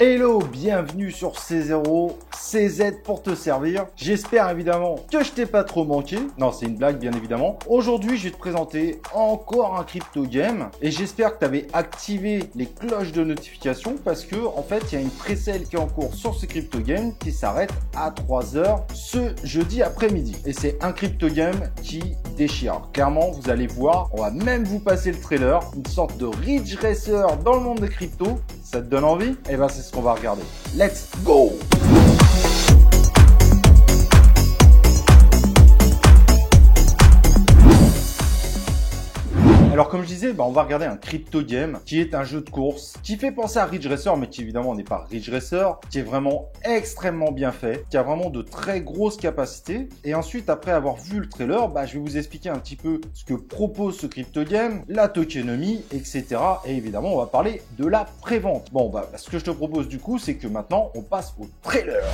Hello, bienvenue sur C0, CZ pour te servir. J'espère évidemment que je t'ai pas trop manqué. Non, c'est une blague bien évidemment. Aujourd'hui, je vais te présenter encore un crypto game et j'espère que tu avais activé les cloches de notification parce que en fait, il y a une pré-sale qui est en cours sur ce crypto game qui s'arrête à 3h ce jeudi après-midi. Et c'est un crypto game qui déchire. Clairement, vous allez voir, on va même vous passer le trailer, une sorte de Ridge Racer dans le monde des cryptos. Ça te donne envie? Eh ben, c'est ce qu'on va regarder. Let's go! Alors comme je disais, on va regarder un crypto game qui est un jeu de course qui fait penser à Ridge Racer mais qui évidemment n'est pas Ridge Racer, qui est vraiment extrêmement bien fait, qui a vraiment de très grosses capacités. Et ensuite, après avoir vu le trailer, je vais vous expliquer un petit peu ce que propose ce crypto game, la tokenomie, etc. Et évidemment, on va parler de la prévente. Ce que je te propose du coup, c'est que maintenant, on passe au trailer.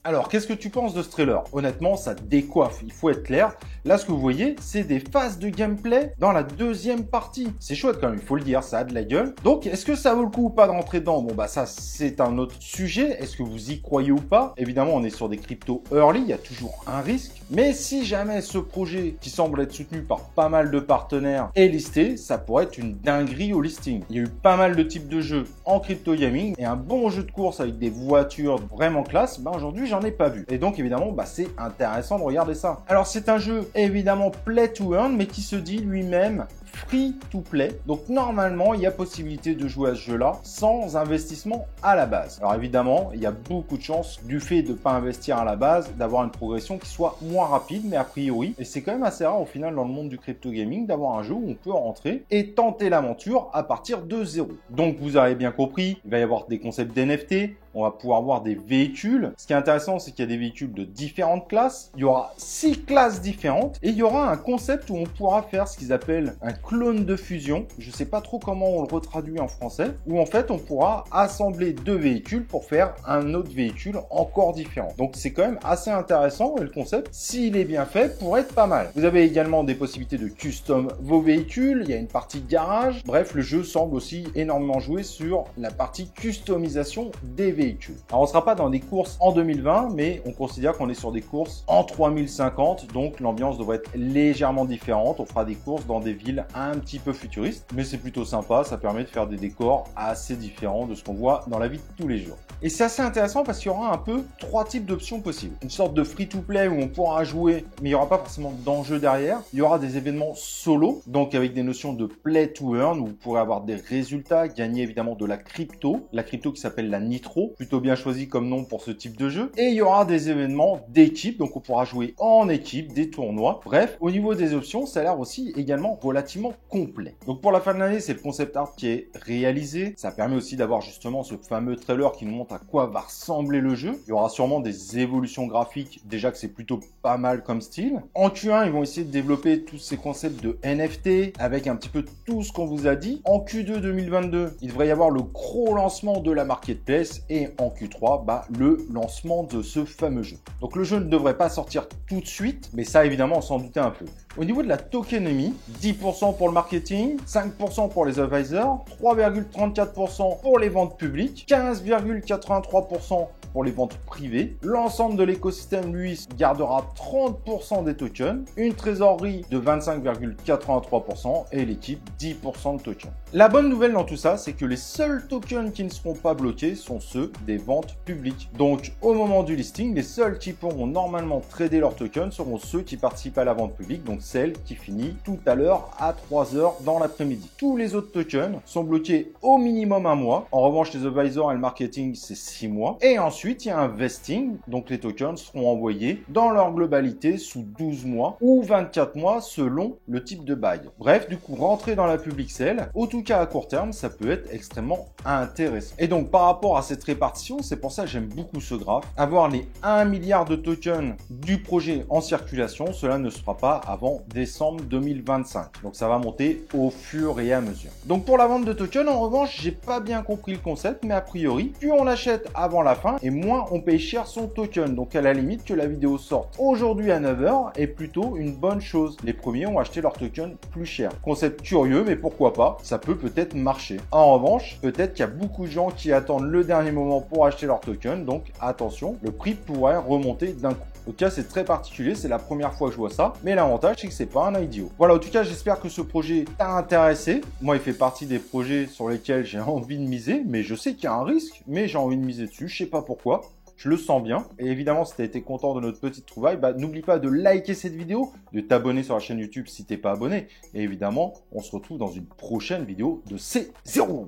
Alors, qu'est-ce que tu penses de ce trailer? Honnêtement, ça décoiffe, il faut être clair. Là, ce que vous voyez, c'est des phases de gameplay dans la deuxième partie. C'est chouette quand même, il faut le dire, ça a de la gueule. Donc, est-ce que ça vaut le coup ou pas de rentrer dedans? Ça, c'est un autre sujet. Est-ce que vous y croyez ou pas? Évidemment, on est sur des cryptos early, il y a toujours un risque. Mais si jamais ce projet, qui semble être soutenu par pas mal de partenaires, est listé, ça pourrait être une dinguerie au listing. Il y a eu pas mal de types de jeux en crypto gaming et un bon jeu de course avec des voitures vraiment classe, aujourd'hui, j'en ai pas vu. Et donc évidemment, c'est intéressant de regarder ça. Alors c'est un jeu évidemment play to earn, mais qui se dit lui-même free to play. Donc normalement, il y a possibilité de jouer à ce jeu-là sans investissement à la base. Alors évidemment, il y a beaucoup de chances du fait de ne pas investir à la base, d'avoir une progression qui soit moins rapide, mais a priori, et c'est quand même assez rare au final dans le monde du crypto gaming d'avoir un jeu où on peut rentrer et tenter l'aventure à partir de zéro. Donc vous avez bien compris, il va y avoir des concepts d'NFT, on va pouvoir avoir des véhicules. Ce qui est intéressant, c'est qu'il y a des véhicules de différentes classes. Il y aura 6 classes différentes et il y aura un concept où on pourra faire ce qu'ils appellent un clone de fusion. Je ne sais pas trop comment on le retraduit en français. Où en fait, on pourra assembler 2 véhicules pour faire un autre véhicule encore différent. Donc c'est quand même assez intéressant et le concept, s'il est bien fait, pourrait être pas mal. Vous avez également des possibilités de custom vos véhicules. Il y a une partie garage. Bref, le jeu semble aussi énormément jouer sur la partie customisation des véhicules. Alors, on ne sera pas dans des courses en 2020, mais on considère qu'on est sur des courses en 3050, donc l'ambiance devrait être légèrement différente. On fera des courses dans des villes un petit peu futuristes, mais c'est plutôt sympa, ça permet de faire des décors assez différents de ce qu'on voit dans la vie de tous les jours. Et c'est assez intéressant parce qu'il y aura un peu 3 types d'options possibles. Une sorte de free-to-play où on pourra jouer, mais il n'y aura pas forcément d'enjeu derrière. Il y aura des événements solo, donc avec des notions de play-to-earn, où vous pourrez avoir des résultats, gagner évidemment de la crypto qui s'appelle la Nitro, plutôt bien choisi comme nom pour ce type de jeu. Et il y aura des événements d'équipe, donc on pourra jouer en équipe, des tournois. Bref, au niveau des options, ça a l'air aussi également relativement complet. Donc pour la fin de l'année, c'est le concept art qui est réalisé. Ça permet aussi d'avoir justement ce fameux trailer qui nous montre à quoi va ressembler le jeu. Il y aura sûrement des évolutions graphiques, déjà que c'est plutôt pas mal comme style. En Q1, ils vont essayer de développer tous ces concepts de NFT avec un petit peu tout ce qu'on vous a dit. En Q2 2022, il devrait y avoir le gros lancement de la marketplace et en Q3, le lancement de ce fameux jeu. Donc le jeu ne devrait pas sortir tout de suite, mais ça évidemment on s'en doutait un peu. Au niveau de la tokenomie, 10% pour le marketing, 5% pour les advisors, 3,34% pour les ventes publiques, 15,83% pour les ventes privées. L'ensemble de l'écosystème, lui, gardera 30% des tokens, une trésorerie de 25,83% et l'équipe 10% de tokens. La bonne nouvelle dans tout ça, c'est que les seuls tokens qui ne seront pas bloqués sont ceux des ventes publiques. Donc, au moment du listing, les seuls qui pourront normalement trader leurs tokens seront ceux qui participent à la vente publique. Donc, sale qui finit tout à l'heure à 3h dans l'après-midi. Tous les autres tokens sont bloqués au minimum 1 mois. En revanche, les advisors et le marketing, c'est 6 mois. Et ensuite, il y a un vesting. Donc, les tokens seront envoyés dans leur globalité sous 12 mois ou 24 mois selon le type de bail. Bref, du coup, rentrer dans la public sale, au tout cas à court terme, ça peut être extrêmement intéressant. Et donc, par rapport à cette répartition, c'est pour ça que j'aime beaucoup ce graphe. Avoir les 1 milliard de tokens du projet en circulation, cela ne se fera pas avant décembre 2025. Donc, ça va monter au fur et à mesure. Donc, pour la vente de tokens, en revanche, j'ai pas bien compris le concept, mais a priori, plus on achète avant la fin et moins on paye cher son token. Donc, à la limite que la vidéo sorte aujourd'hui à 9h est plutôt une bonne chose. Les premiers ont acheté leur token plus cher. Concept curieux, mais pourquoi pas, ça peut peut-être marcher. En revanche, peut-être qu'il y a beaucoup de gens qui attendent le dernier moment pour acheter leur token, donc attention, le prix pourrait remonter d'un coup. En tout cas, c'est très particulier, c'est la première fois que je vois ça, mais l'avantage, c'est que c'est pas un IDO. Voilà, en tout cas, j'espère que ce projet t'a intéressé. Moi, il fait partie des projets sur lesquels j'ai envie de miser, mais je sais qu'il y a un risque, mais j'ai envie de miser dessus, je sais pas pourquoi. Je le sens bien. Et évidemment, si tu as été content de notre petite trouvaille, n'oublie pas de liker cette vidéo, de t'abonner sur la chaîne YouTube si t'es pas abonné. Et évidemment, on se retrouve dans une prochaine vidéo de C0.